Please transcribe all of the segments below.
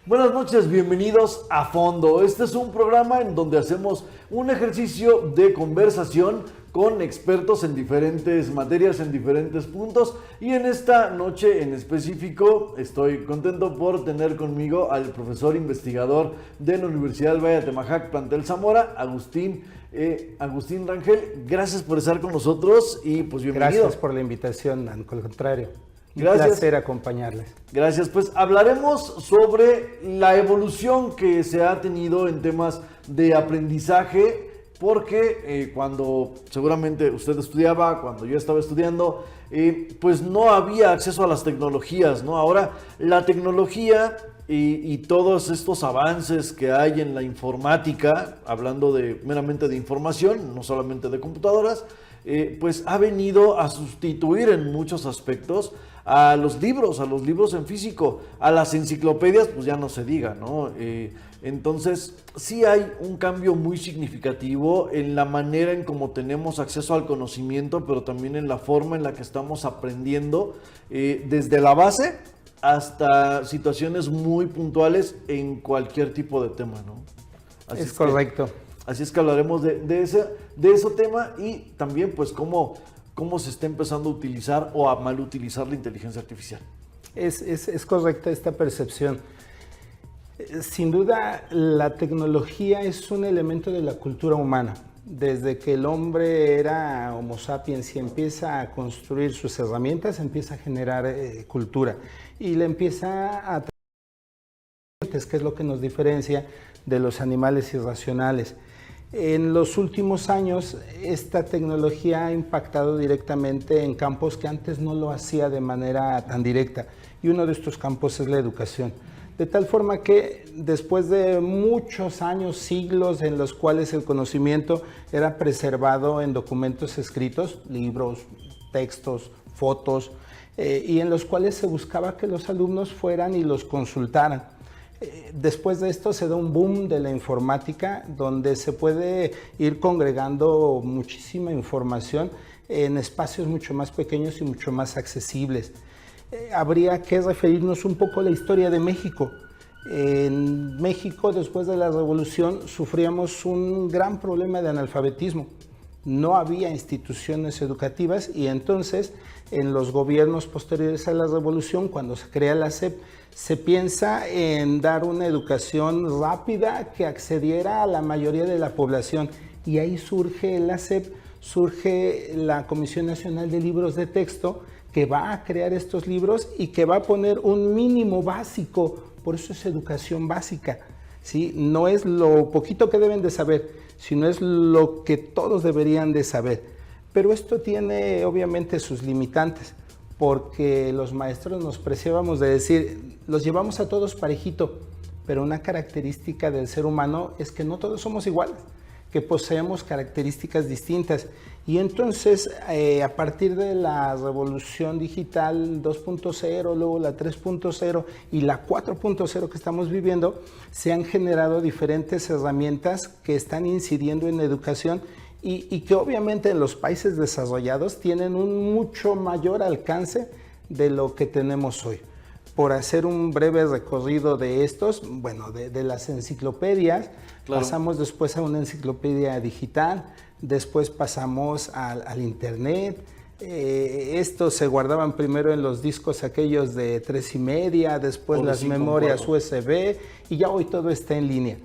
Buenas noches, bienvenidos a Fondo. Este es un programa en donde hacemos un ejercicio de conversación con expertos en diferentes materias, en diferentes puntos. Y en esta noche en específico estoy contento por tener conmigo al profesor investigador de la Universidad del Valle de Atemajac, plantel Zamora, Agustín Rangel. Gracias por estar con nosotros y pues bienvenido. Gracias por la invitación, al contrario. Un Gracias. placer acompañarles. Gracias, pues hablaremos sobre la evolución que se ha tenido en temas de aprendizaje, porque cuando seguramente usted estudiaba, cuando yo estaba estudiando, pues no había acceso a las tecnologías, ¿no? Ahora la tecnología y todos estos avances que hay en la informática, hablando meramente de información, no solamente de computadoras, pues ha venido a sustituir en muchos aspectos a los libros en físico, a las enciclopedias, pues ya no se diga, ¿no? Entonces, sí hay un cambio muy significativo en la manera en cómo tenemos acceso al conocimiento, pero también en la forma en la que estamos aprendiendo, desde la base hasta situaciones muy puntuales en cualquier tipo de tema, ¿no? Así es correcto. Así es que hablaremos de ese tema y también pues cómo se está empezando a utilizar o a mal utilizar la inteligencia artificial. Es correcta esta percepción. Sin duda, la tecnología es un elemento de la cultura humana. Desde que el hombre era Homo sapiens y empieza a construir sus herramientas, empieza a generar cultura y le empieza a traer, que es lo que nos diferencia de los animales irracionales. En los últimos años, esta tecnología ha impactado directamente en campos que antes no lo hacía de manera tan directa, y uno de estos campos es la educación. De tal forma que después de muchos años, siglos en los cuales el conocimiento era preservado en documentos escritos, libros, textos, fotos, y en los cuales se buscaba que los alumnos fueran y los consultaran. Después de esto se da un boom de la informática, donde se puede ir congregando muchísima información en espacios mucho más pequeños y mucho más accesibles. Habría que referirnos un poco a la historia de México. En México, después de la Revolución, sufríamos un gran problema de analfabetismo. No había instituciones educativas y entonces en los gobiernos posteriores a la Revolución, cuando se crea la SEP, se piensa en dar una educación rápida que accediera a la mayoría de la población, y ahí surge la SEP, surge la Comisión Nacional de Libros de Texto, que va a crear estos libros y que va a poner un mínimo básico. Por eso es educación básica, ¿sí? No es lo poquito que deben de saber, sino es lo que todos deberían de saber. Pero esto tiene obviamente sus limitantes, porque los maestros nos preciábamos de decir, los llevamos a todos parejito, pero una característica del ser humano es que no todos somos iguales, que poseemos características distintas. Y entonces, a partir de la revolución digital 2.0, luego la 3.0 y la 4.0 que estamos viviendo, se han generado diferentes herramientas que están incidiendo en la educación y que obviamente en los países desarrollados tienen un mucho mayor alcance de lo que tenemos hoy. Por hacer un breve recorrido de estos, bueno, de las enciclopedias, claro. Pasamos después a una enciclopedia digital, después pasamos al internet. Estos se guardaban primero en los discos aquellos de 3,5, después las memorias USB, y ya hoy todo está en línea.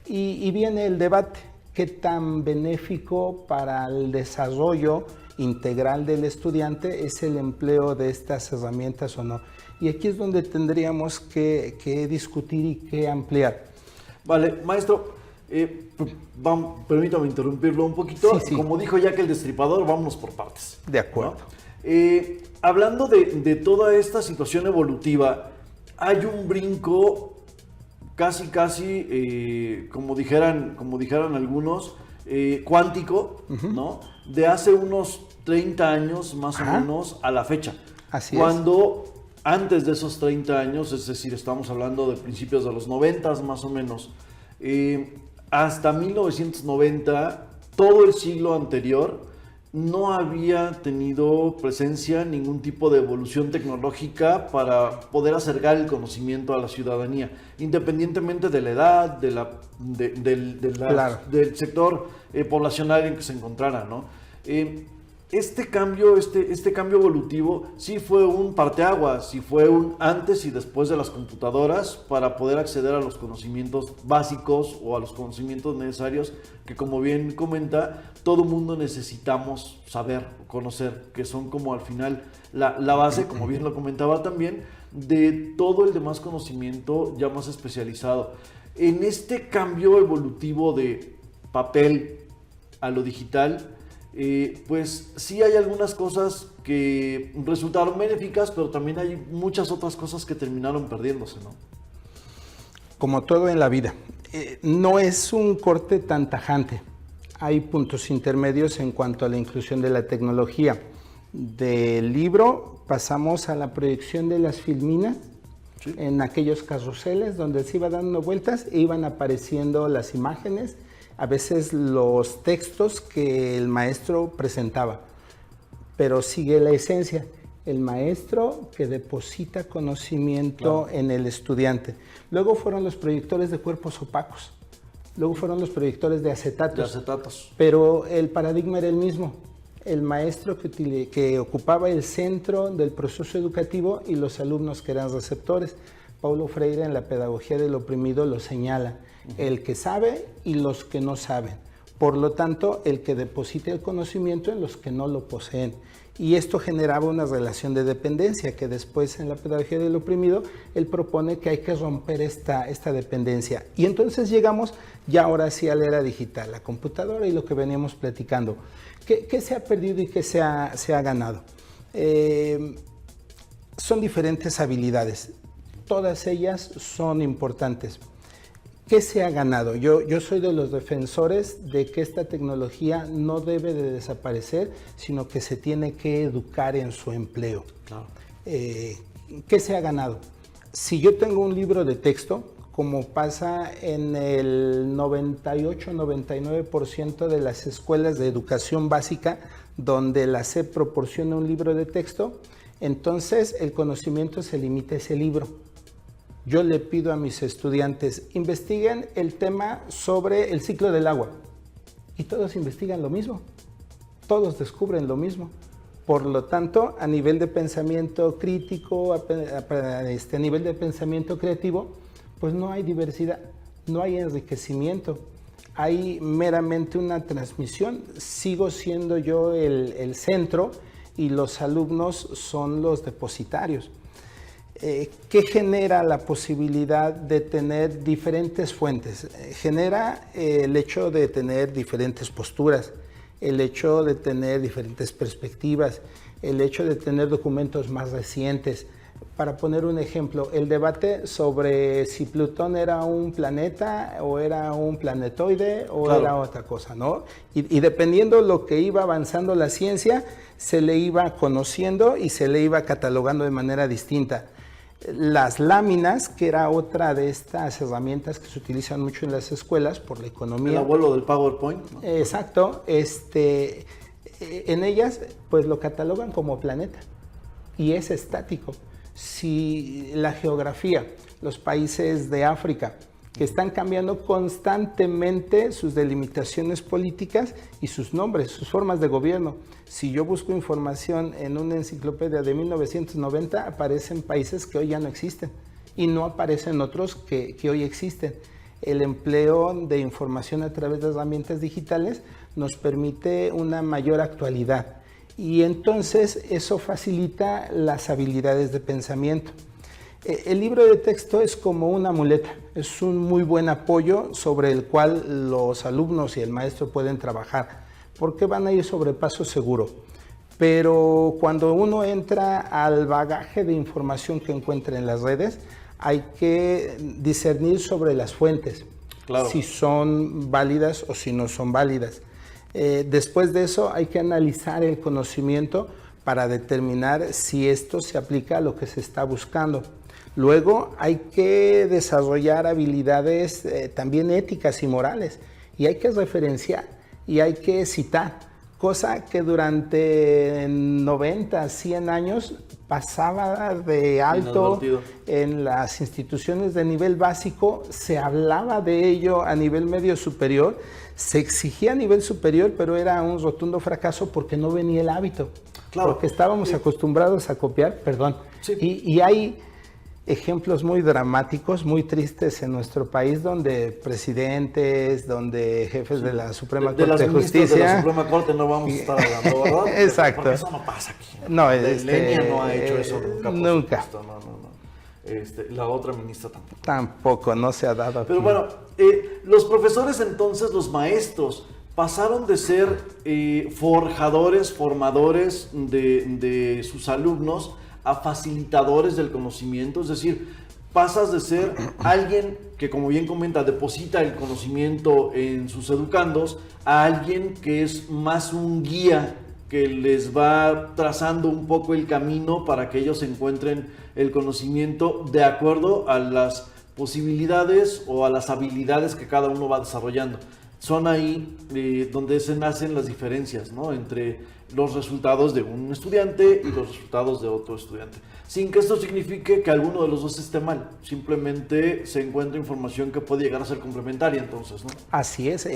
Y viene el debate, ¿qué tan benéfico para el desarrollo integral del estudiante es el empleo de estas herramientas o no? Y aquí es donde tendríamos que discutir y que ampliar. Vale, maestro, permítame interrumpirlo un poquito. Sí. Como dijo Jack el Destripador, vámonos por partes. De acuerdo. ¿No? Hablando de toda esta situación evolutiva, hay un brinco casi, como dijeran algunos, cuántico, ¿no? De hace unos 30 años más o menos a la fecha. Así cuando antes de esos 30 años, es decir, estamos hablando de principios de los 90 más o menos, hasta 1990, todo el siglo anterior, no había tenido presencia ningún tipo de evolución tecnológica para poder acercar el conocimiento a la ciudadanía, independientemente de la edad, Claro. del sector poblacional en que se encontrara, ¿no? Este cambio evolutivo sí fue un parteaguas, sí fue un antes y después de las computadoras para poder acceder a los conocimientos básicos o a los conocimientos necesarios que, como bien comenta, todo mundo necesitamos saber, conocer, que son como al final la base, como bien lo comentaba también, de todo el demás conocimiento ya más especializado. En este cambio evolutivo de papel a lo digital, pues sí hay algunas cosas que resultaron benéficas, pero también hay muchas otras cosas que terminaron perdiéndose, ¿no? Como todo en la vida, no es un corte tan tajante. Hay puntos intermedios en cuanto a la inclusión de la tecnología. Del libro pasamos a la proyección de las filminas, sí, en aquellos carruseles donde se iba dando vueltas e iban apareciendo las imágenes, a veces los textos que el maestro presentaba, pero sigue la esencia, el maestro que deposita conocimiento, claro, en el estudiante. Luego fueron los proyectores de cuerpos opacos, luego fueron los proyectores de acetatos, pero el paradigma era el mismo, el maestro que ocupaba el centro del proceso educativo y los alumnos que eran receptores. Paulo Freire en la pedagogía del oprimido lo señala, el que sabe y los que no saben. Por lo tanto, el que deposita el conocimiento en los que no lo poseen. Y esto generaba una relación de dependencia que después en la pedagogía del oprimido él propone que hay que romper esta dependencia. Y entonces llegamos ya ahora sí a la era digital, la computadora y lo que veníamos platicando. ¿Qué se ha perdido y qué se ha ganado? Son diferentes habilidades. Todas ellas son importantes. ¿Qué se ha ganado? Yo soy de los defensores de que esta tecnología no debe de desaparecer, sino que se tiene que educar en su empleo. Claro. ¿Qué se ha ganado? Si yo tengo un libro de texto, como pasa en el 98-99% de las escuelas de educación básica, donde la SEP proporciona un libro de texto, entonces el conocimiento se limita a ese libro. Yo le pido a mis estudiantes, investiguen el tema sobre el ciclo del agua. Y todos investigan lo mismo, todos descubren lo mismo. Por lo tanto, a nivel de pensamiento crítico, a nivel de pensamiento creativo, pues no hay diversidad, no hay enriquecimiento. Hay meramente una transmisión. Sigo siendo yo el centro y los alumnos son los depositarios. ¿Qué genera la posibilidad de tener diferentes fuentes? Genera el hecho de tener diferentes posturas, el hecho de tener diferentes perspectivas, el hecho de tener documentos más recientes. Para poner un ejemplo, el debate sobre si Plutón era un planeta o era un planetoide o claro, era otra cosa, ¿no? Y dependiendo lo que iba avanzando la ciencia, se le iba conociendo y se le iba catalogando de manera distinta. Las láminas, que era otra de estas herramientas que se utilizan mucho en las escuelas por la economía. El abuelo del PowerPoint, ¿no? Exacto. En ellas, pues lo catalogan como planeta y es estático. Si la geografía, los países de África, que están cambiando constantemente sus delimitaciones políticas y sus nombres, sus formas de gobierno. Si yo busco información en una enciclopedia de 1990, aparecen países que hoy ya no existen y no aparecen otros que hoy existen. El empleo de información a través de herramientas digitales nos permite una mayor actualidad y entonces eso facilita las habilidades de pensamiento. El libro de texto es como una muleta, es un muy buen apoyo sobre el cual los alumnos y el maestro pueden trabajar, porque van a ir sobre paso seguro. Pero cuando uno entra al bagaje de información que encuentra en las redes, hay que discernir sobre las fuentes, claro, si son válidas o si no son válidas. Después de eso hay que analizar el conocimiento para determinar si esto se aplica a lo que se está buscando. Luego hay que desarrollar habilidades también éticas y morales y hay que referenciar y hay que citar. cosa que durante 90, 100 años pasaba de alto en las instituciones de nivel básico, se hablaba de ello a nivel medio superior, se exigía a nivel superior, pero era un rotundo fracaso porque no venía el hábito, claro, porque estábamos acostumbrados a copiar, perdón, sí. y hay ejemplos muy dramáticos, muy tristes en nuestro país, donde presidentes, donde jefes de la Suprema Corte de Justicia... De la Suprema Corte no vamos a estar hablando, ¿verdad? Exacto. Porque eso no pasa aquí. No, Lenia no ha hecho eso nunca. Nunca. No. La otra ministra tampoco. Tampoco, no se ha dado. Pero bueno, los profesores entonces, los maestros, pasaron de ser forjadores, formadores de sus alumnos a facilitadores del conocimiento, es decir, pasas de ser alguien que, como bien comenta, deposita el conocimiento en sus educandos, a alguien que es más un guía que les va trazando un poco el camino para que ellos encuentren el conocimiento de acuerdo a las posibilidades o a las habilidades que cada uno va desarrollando. Son ahí donde se nacen las diferencias, ¿no?, entre los resultados de un estudiante y los resultados de otro estudiante. Sin que esto signifique que alguno de los dos esté mal, simplemente se encuentra información que puede llegar a ser complementaria entonces, ¿no? Así es,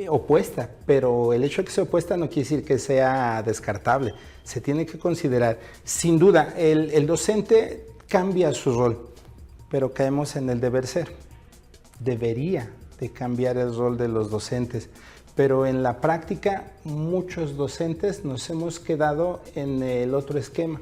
opuesta, pero el hecho de que sea opuesta no quiere decir que sea descartable. Se tiene que considerar, sin duda, el docente cambia su rol, pero caemos en el deber ser. Debería de cambiar el rol de los docentes, pero en la práctica muchos docentes nos hemos quedado en el otro esquema.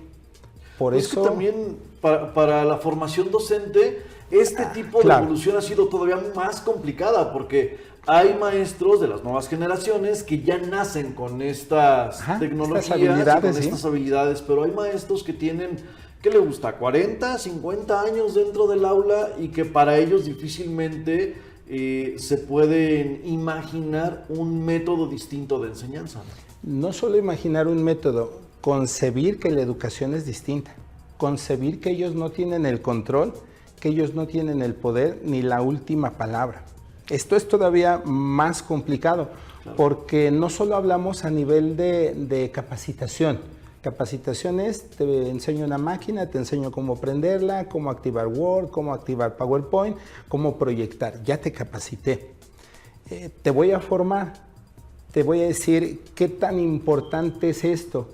Por eso que también para la formación docente este tipo de evolución ha sido todavía más complicada, porque hay maestros de las nuevas generaciones que ya nacen con estas tecnologías, estas habilidades, pero hay maestros que tienen, ¿qué le gusta?, 40, 50 años dentro del aula y que para ellos difícilmente se pueden imaginar un método distinto de enseñanza. No solo imaginar un método, concebir que la educación es distinta, concebir que ellos no tienen el control, que ellos no tienen el poder ni la última palabra. Esto es todavía más complicado, claro, porque no solo hablamos a nivel de capacitación. Capacitación es, te enseño una máquina, te enseño cómo prenderla, cómo activar Word, cómo activar PowerPoint, cómo proyectar. Ya te capacité. Te voy a formar, te voy a decir qué tan importante es esto.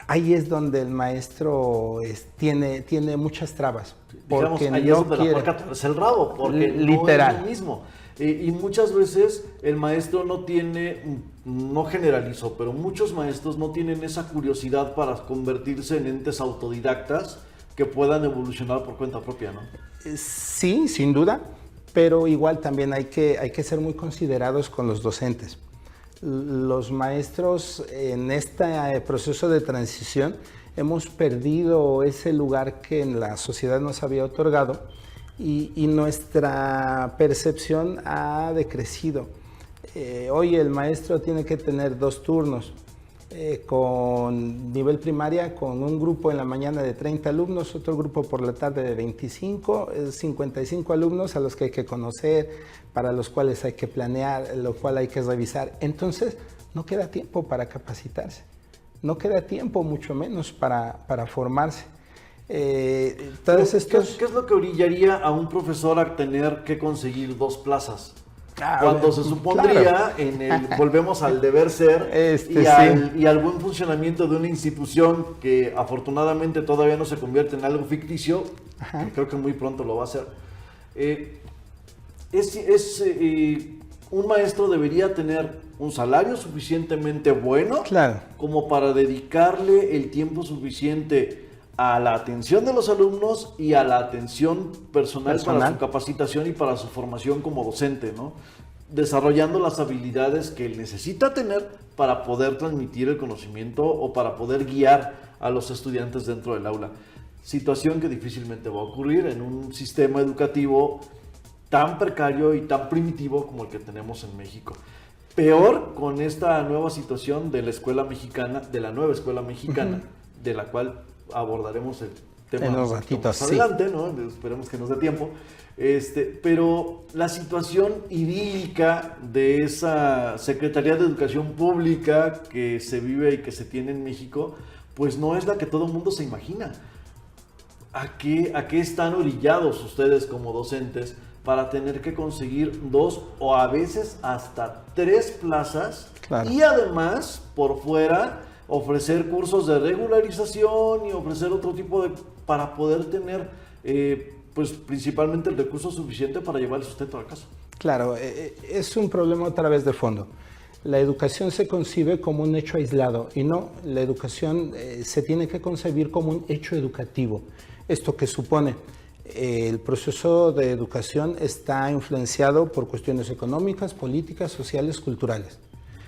Ahí es donde el maestro tiene muchas trabas. Porque digamos, ahí no es donde quiere. La puerca es el rabo, porque literal. No es lo mismo. Y muchas veces el maestro no tiene, no generalizo, pero muchos maestros no tienen esa curiosidad para convertirse en entes autodidactas que puedan evolucionar por cuenta propia, ¿no? Sí, sin duda, pero igual también hay que ser muy considerados con los docentes. Los maestros en este proceso de transición hemos perdido ese lugar que en la sociedad nos había otorgado y nuestra percepción ha decrecido. Hoy el maestro tiene que tener 2 turnos, con nivel primaria, con un grupo en la mañana de 30 alumnos, otro grupo por la tarde de 25, 55 alumnos a los que hay que conocer, para los cuales hay que planear, lo cual hay que revisar. Entonces, no queda tiempo para capacitarse, no queda tiempo mucho menos para formarse. ¿Qué es lo que orillaría a un profesor a tener que conseguir 2 plazas? Cuando se supondría, claro, volvemos al deber ser y al buen funcionamiento de una institución que afortunadamente todavía no se convierte en algo ficticio, que creo que muy pronto lo va a hacer. Un maestro debería tener un salario suficientemente bueno, claro, como para dedicarle el tiempo suficiente a la atención de los alumnos y a la atención personal para su capacitación y para su formación como docente, ¿no? Desarrollando las habilidades que él necesita tener para poder transmitir el conocimiento o para poder guiar a los estudiantes dentro del aula. Situación que difícilmente va a ocurrir en un sistema educativo tan precario y tan primitivo como el que tenemos en México. Peor con esta nueva situación de la escuela mexicana, de la nueva escuela mexicana, de la cual abordaremos tema en un más ratito, sí. adelante, ¿no? Esperemos que nos dé tiempo. Pero la situación idílica de esa Secretaría de Educación Pública que se vive y que se tiene en México, pues no es la que todo el mundo se imagina. ¿A qué están orillados ustedes como docentes para tener que conseguir 2 o a veces hasta 3 plazas? Claro. Y además, por fuera, ofrecer cursos de regularización y ofrecer otro tipo de... para poder tener, pues principalmente el recurso suficiente para llevar el sustento a casa. Claro, es un problema otra vez de fondo. La educación se concibe como un hecho aislado y no, la educación se tiene que concebir como un hecho educativo. Esto que supone, el proceso de educación está influenciado por cuestiones económicas, políticas, sociales, culturales.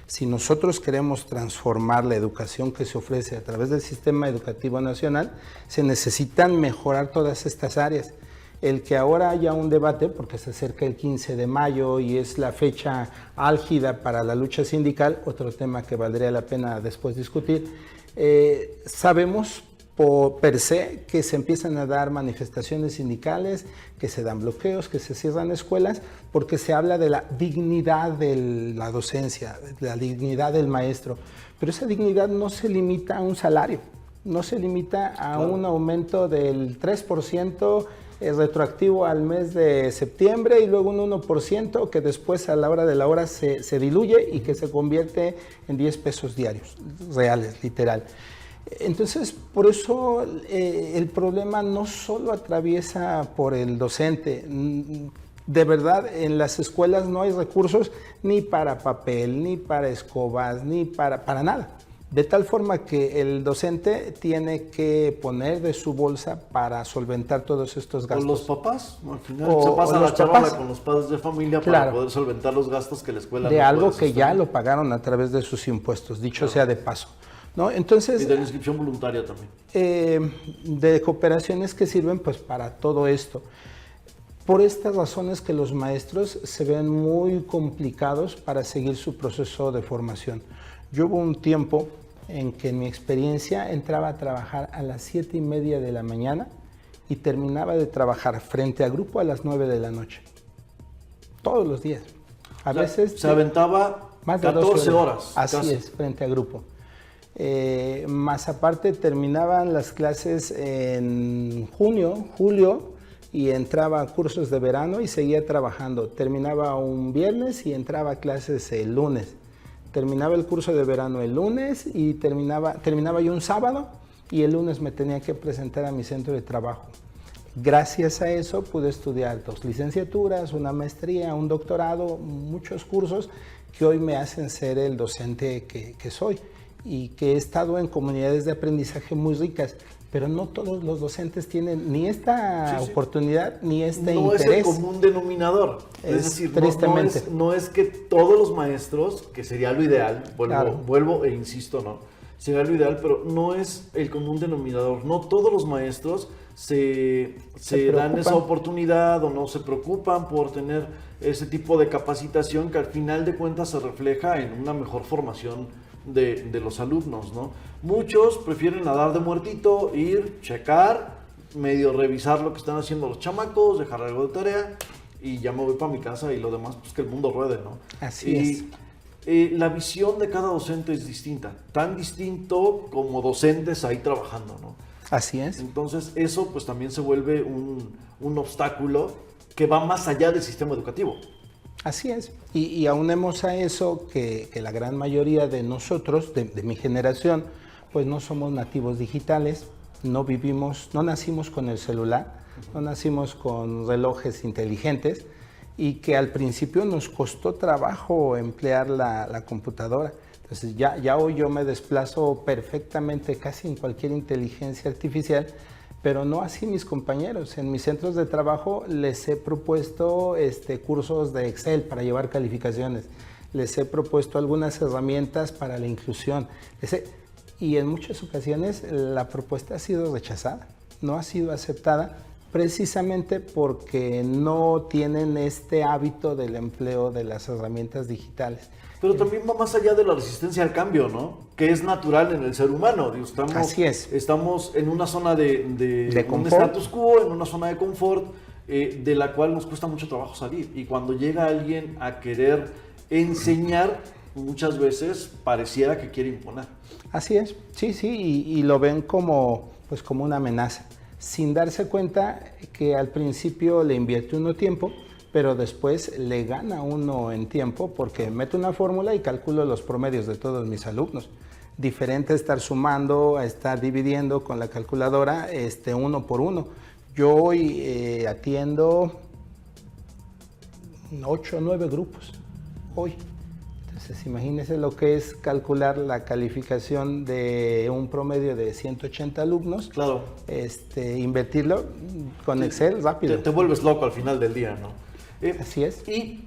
Si nosotros queremos transformar la educación que se ofrece a través del sistema educativo nacional, se necesitan mejorar todas estas áreas. El que ahora haya un debate, porque se acerca el 15 de mayo y es la fecha álgida para la lucha sindical, otro tema que valdría la pena después discutir, sabemos per se que se empiezan a dar manifestaciones sindicales, que se dan bloqueos, que se cierran escuelas, porque se habla de la dignidad de la docencia, de la dignidad del maestro. Pero esa dignidad no se limita a un salario, no se limita a un aumento del 3% retroactivo al mes de septiembre y luego un 1% que después a la hora de la hora se diluye y que se convierte en 10 pesos diarios, reales, literal. Entonces, por eso el problema no solo atraviesa por el docente. De verdad, en las escuelas no hay recursos ni para papel, ni para escobas, ni para nada. De tal forma que el docente tiene que poner de su bolsa para solventar todos estos gastos. O los papás, al final se pasa la charola con los padres de familia para poder solventar los gastos que la escuela de no algo puede que ya lo pagaron a través de sus impuestos, dicho sea de paso, ¿no? Entonces, y de la inscripción voluntaria también. De cooperaciones que sirven pues para todo esto. Por estas razones que los maestros se ven muy complicados para seguir su proceso de formación. Yo hubo un tiempo en que en mi experiencia entraba a trabajar a las 7:30 de la mañana y terminaba de trabajar frente a grupo a las 9 de la noche. Todos los días. A veces se aventaba más de 14 horas. Así casi. Es, frente a grupo. Más aparte terminaban las clases en junio, julio, y entraba a cursos de verano y seguía trabajando. Terminaba un viernes y entraba a clases el lunes. Terminaba el curso de verano el lunes y terminaba yo un sábado y el lunes me tenía que presentar a mi centro de trabajo. Gracias a eso pude estudiar 2 licenciaturas, una maestría, un doctorado, muchos cursos que hoy me hacen ser el docente que soy y que he estado en comunidades de aprendizaje muy ricas, pero no todos los docentes tienen ni esta oportunidad ni este interés. No es el común denominador. Es decir, tristemente. No es que todos los maestros, que sería lo ideal, vuelvo e insisto, ¿no? Sería lo ideal, pero no es el común denominador. No todos los maestros se dan esa oportunidad o no se preocupan por tener ese tipo de capacitación que al final de cuentas se refleja en una mejor formación de los alumnos, ¿no? Muchos prefieren nadar de muertito, ir, checar, medio revisar lo que están haciendo los chamacos, dejar algo de tarea y ya me voy para mi casa y lo demás, pues que el mundo ruede, ¿no? Así es. La visión de cada docente es distinta, tan distinto como docentes ahí trabajando, ¿no? Así es. Entonces eso pues también se vuelve un obstáculo que va más allá del sistema educativo. Así es, y aunemos a eso que la gran mayoría de nosotros, de mi generación, pues no somos nativos digitales, no nacimos con el celular, no nacimos con relojes inteligentes y que al principio nos costó trabajo emplear la computadora. Entonces ya hoy yo me desplazo perfectamente casi en cualquier inteligencia artificial, pero no así mis compañeros. En mis centros de trabajo les he propuesto cursos de Excel para llevar calificaciones, les he propuesto algunas herramientas para la inclusión, y en muchas ocasiones la propuesta ha sido rechazada, no ha sido aceptada precisamente porque no tienen este hábito del empleo de las herramientas digitales. Pero también va más allá de la resistencia al cambio, ¿no? Que es natural en el ser humano. Así es. Estamos en una zona de un confort. status quo, en una zona de confort, de la cual nos cuesta mucho trabajo salir. Y cuando llega alguien a querer enseñar, muchas veces pareciera que quiere imponer. Así es, sí, y lo ven como, pues, como una amenaza, sin darse cuenta que al principio le invierte uno tiempo, pero después le gana uno en tiempo porque meto una fórmula y calculo los promedios de todos mis alumnos. Diferente a estar sumando, a estar dividiendo con la calculadora uno por uno. Yo hoy atiendo 8 o 9 grupos, hoy. Entonces, imagínense lo que es calcular la calificación de un promedio de 180 alumnos. Claro. Invertirlo con Excel rápido. Te vuelves loco al final del día, ¿no? Así es. Y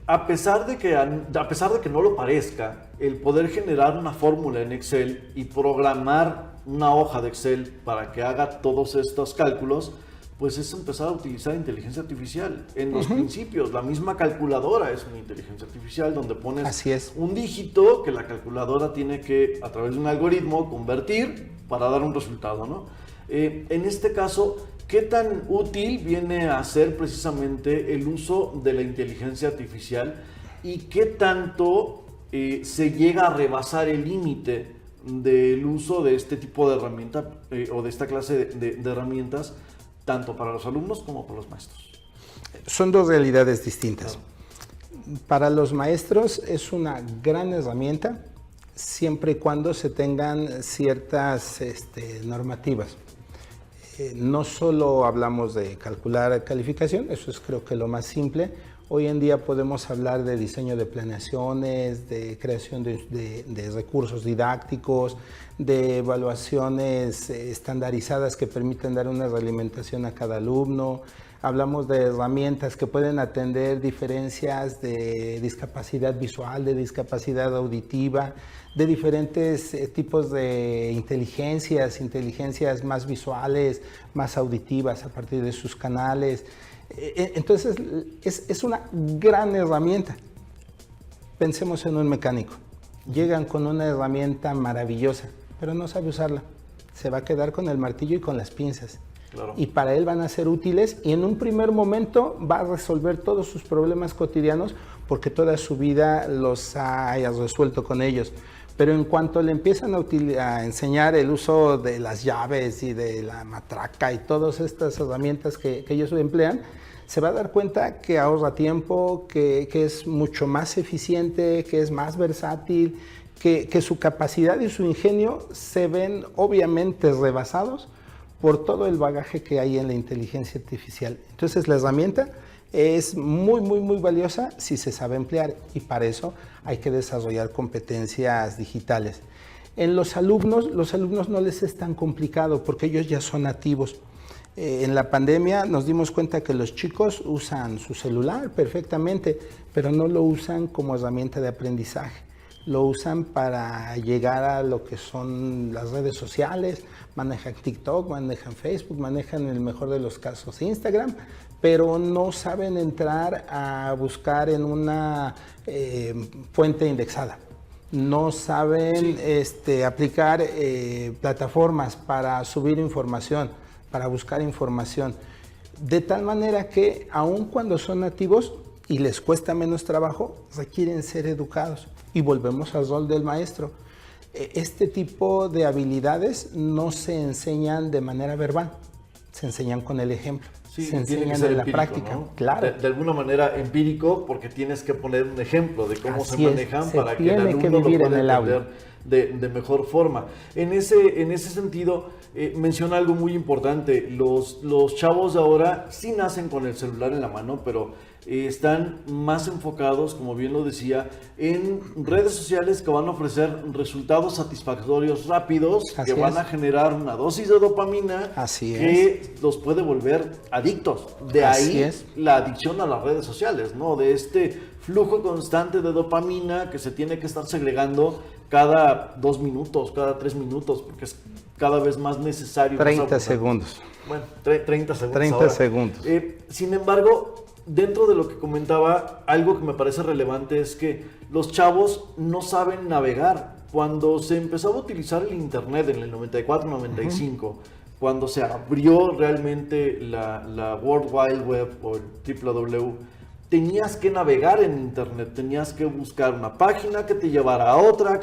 a pesar de que no lo parezca, el poder generar una fórmula en Excel y programar una hoja de Excel para que haga todos estos cálculos, pues es empezar a utilizar inteligencia artificial. En los principios, la misma calculadora es una inteligencia artificial donde pones un dígito que la calculadora tiene que, a través de un algoritmo, convertir para dar un resultado, ¿no? En este caso, ¿qué tan útil viene a ser precisamente el uso de la inteligencia artificial y qué tanto se llega a rebasar el límite del uso de este tipo de herramienta o de esta clase de herramientas, tanto para los alumnos como para los maestros? Son dos realidades distintas. Claro. Para los maestros es una gran herramienta siempre y cuando se tengan ciertas normativas. No solo hablamos de calcular calificación, eso es creo que lo más simple. Hoy en día podemos hablar de diseño de planeaciones, de creación de recursos didácticos, de evaluaciones estandarizadas que permiten dar una realimentación a cada alumno. Hablamos de herramientas que pueden atender diferencias de discapacidad visual, de discapacidad auditiva, de diferentes tipos de inteligencias más visuales, más auditivas a partir de sus canales. Entonces es una gran herramienta. Pensemos en un mecánico. Llegan con una herramienta maravillosa, pero no sabe usarla. Se va a quedar con el martillo y con las pinzas. Claro. Y para él van a ser útiles y en un primer momento va a resolver todos sus problemas cotidianos porque toda su vida los haya resuelto con ellos. Pero en cuanto le empiezan a enseñar el uso de las llaves y de la matraca y todas estas herramientas que ellos emplean, se va a dar cuenta que ahorra tiempo, que es mucho más eficiente, que es más versátil, que su capacidad y su ingenio se ven obviamente rebasados por todo el bagaje que hay en la inteligencia artificial. Entonces la herramienta es muy, muy, muy valiosa si se sabe emplear y para eso hay que desarrollar competencias digitales. En los alumnos no les es tan complicado porque ellos ya son nativos. En la pandemia nos dimos cuenta que los chicos usan su celular perfectamente, pero no lo usan como herramienta de aprendizaje. Lo usan para llegar a lo que son las redes sociales, manejan TikTok, manejan Facebook, manejan en el mejor de los casos Instagram, pero no saben entrar a buscar en una fuente indexada. No saben aplicar plataformas para subir información, para buscar información. De tal manera que aun cuando son nativos y les cuesta menos trabajo, requieren ser educados. Y volvemos al rol del maestro. Este tipo de habilidades no se enseñan de manera verbal, se enseñan con el ejemplo. Sí, se enseñan tiene que ser en la empírico, práctica, ¿no? Claro. De alguna manera empírico, porque tienes que poner un ejemplo de cómo Así se manejan para que el alumno lo pueda entender de mejor forma. En ese sentido, menciona algo muy importante. Los chavos de ahora sí nacen con el celular en la mano, pero están más enfocados, como bien lo decía, en redes sociales que van a ofrecer resultados satisfactorios rápidos, que van a generar una dosis de dopamina que los puede volver adictos. De ahí la adicción a las redes sociales, ¿no? De este flujo constante de dopamina que se tiene que estar segregando cada 2 minutos, cada 3 minutos, porque es cada vez más necesario. 30 segundos. Bueno, 30 segundos 30 ahora. segundos. Sin embargo, dentro de lo que comentaba, algo que me parece relevante es que los chavos no saben navegar. Cuando se empezaba a utilizar el internet en el 94-95, cuando se abrió realmente la World Wide Web o el www, tenías que navegar en internet, tenías que buscar una página que te llevara a otra,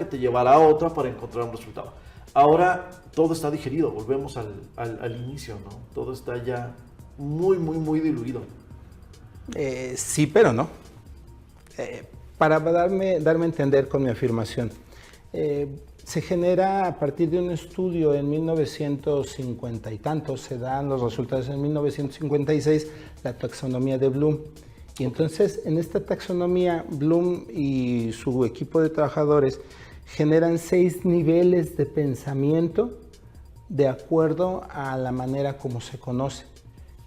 para encontrar un resultado. Ahora todo está digerido, volvemos al inicio, ¿no? Todo está ya muy diluido. Sí, pero no. Para darme a entender con mi afirmación, se genera a partir de un estudio en 1950 y tantos, se dan los resultados en 1956, la taxonomía de Bloom. Y entonces en esta taxonomía, Bloom y su equipo de trabajadores generan 6 niveles de pensamiento de acuerdo a la manera como se conoce.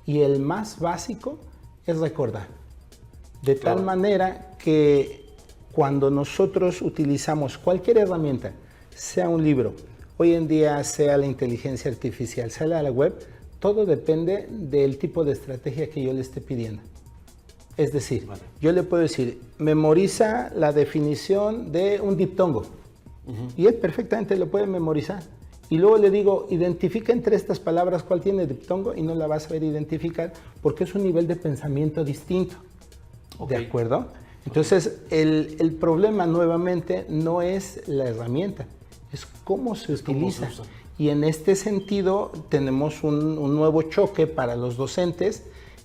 Y el más básico es recordar. De tal manera que cuando nosotros utilizamos cualquier herramienta, sea un libro, hoy en día sea la inteligencia artificial, sea la web, todo depende del tipo de estrategia que yo le esté pidiendo. Es decir, yo le puedo decir, memoriza la definición de un diptongo. Y él perfectamente lo puede memorizar. Y luego le digo, identifica entre estas palabras cuál tiene diptongo y no la vas a ver identificar porque es un nivel de pensamiento distinto. ¿De acuerdo? Entonces, el problema nuevamente no es la herramienta, es cómo se utiliza. Y en este sentido tenemos un nuevo choque para los docentes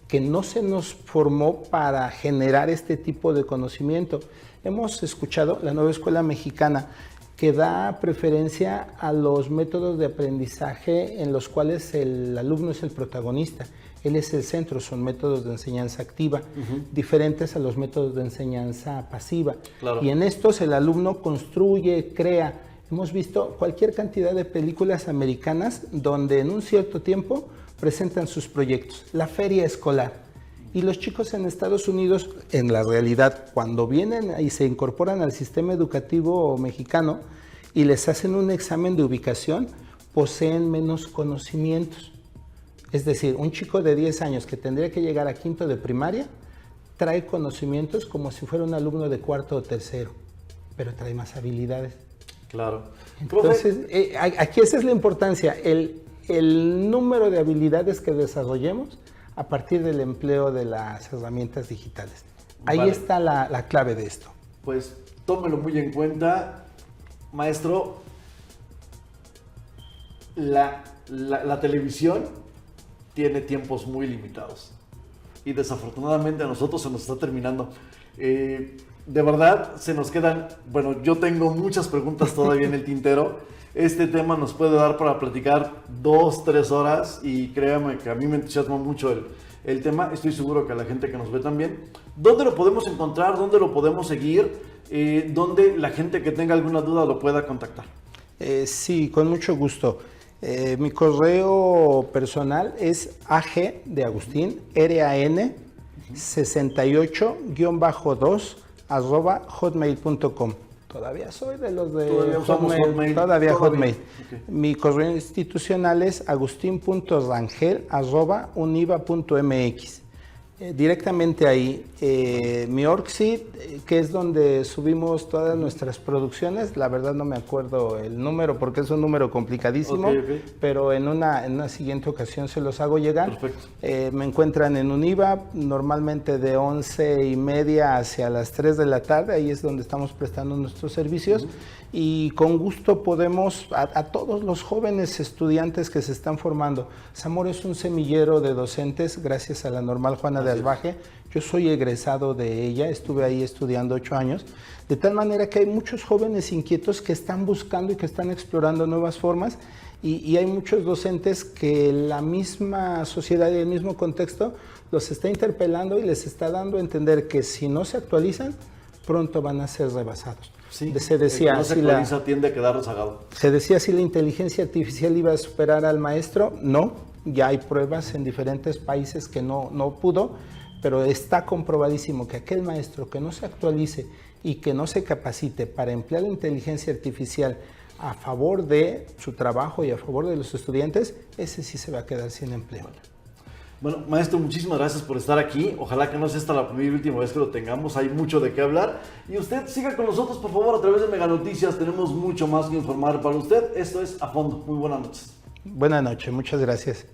que no se nos formó para generar este tipo de conocimiento. Hemos escuchado la nueva escuela mexicana que da preferencia a los métodos de aprendizaje en los cuales el alumno es el protagonista. Él es el centro, son métodos de enseñanza activa, diferentes a los métodos de enseñanza pasiva. Claro. Y en estos el alumno construye, crea. Hemos visto cualquier cantidad de películas americanas donde en un cierto tiempo presentan sus proyectos, la feria escolar. Y los chicos en Estados Unidos, en la realidad, cuando vienen y se incorporan al sistema educativo mexicano y les hacen un examen de ubicación, poseen menos conocimientos. Es decir, un chico de 10 años que tendría que llegar a quinto de primaria, trae conocimientos como si fuera un alumno de cuarto o tercero, pero trae más habilidades. Claro. Entonces, aquí esa es la importancia, el número de habilidades que desarrollemos a partir del empleo de las herramientas digitales. Ahí está la clave de esto. Pues tómelo muy en cuenta, maestro. La televisión tiene tiempos muy limitados y desafortunadamente a nosotros se nos está terminando. De verdad, se nos quedan, bueno, yo tengo muchas preguntas todavía en el tintero. Este tema nos puede dar para platicar 2-3 horas y créame que a mí me entusiasma mucho el tema. Estoy seguro que a la gente que nos ve también. ¿Dónde lo podemos encontrar? ¿Dónde lo podemos seguir? ¿Dónde la gente que tenga alguna duda lo pueda contactar? Sí, con mucho gusto. Mi correo personal es ag de Agustín, RAN 68-2 @hotmail.com. Todavía soy de los de Hotmail. Todavía Hotmail. Okay. Mi correo institucional es agustin.rangel@univa.mx. Directamente ahí. Mi Orgseed, que es donde subimos todas nuestras producciones, la verdad no me acuerdo el número porque es un número complicadísimo, pero en una siguiente ocasión se los hago llegar. Me encuentran en Univa, normalmente de 11:30 hacia las 3 de la tarde, ahí es donde estamos prestando nuestros servicios. Y con gusto podemos, a todos los jóvenes estudiantes que se están formando, Zamora es un semillero de docentes gracias a la Normal Juana de Albaje. Yo soy egresado de ella, estuve ahí estudiando 8 años, de tal manera que hay muchos jóvenes inquietos que están buscando y que están explorando nuevas formas y hay muchos docentes que la misma sociedad y el mismo contexto los está interpelando y les está dando a entender que si no se actualizan, pronto van a ser rebasados. Sí, se decía, no se actualiza, tiende a quedar rezagado. Se decía si la inteligencia artificial iba a superar al maestro, no, ya hay pruebas en diferentes países que no pudo, pero está comprobadísimo que aquel maestro que no se actualice y que no se capacite para emplear la inteligencia artificial a favor de su trabajo y a favor de los estudiantes, ese sí se va a quedar sin empleo. Bueno, maestro, muchísimas gracias por estar aquí. Ojalá que no sea esta la primera y última vez que lo tengamos. Hay mucho de qué hablar. Y usted siga con nosotros, por favor, a través de Mega Noticias. Tenemos mucho más que informar para usted. Esto es A Fondo. Muy buenas noches. Buenas noches, muchas gracias.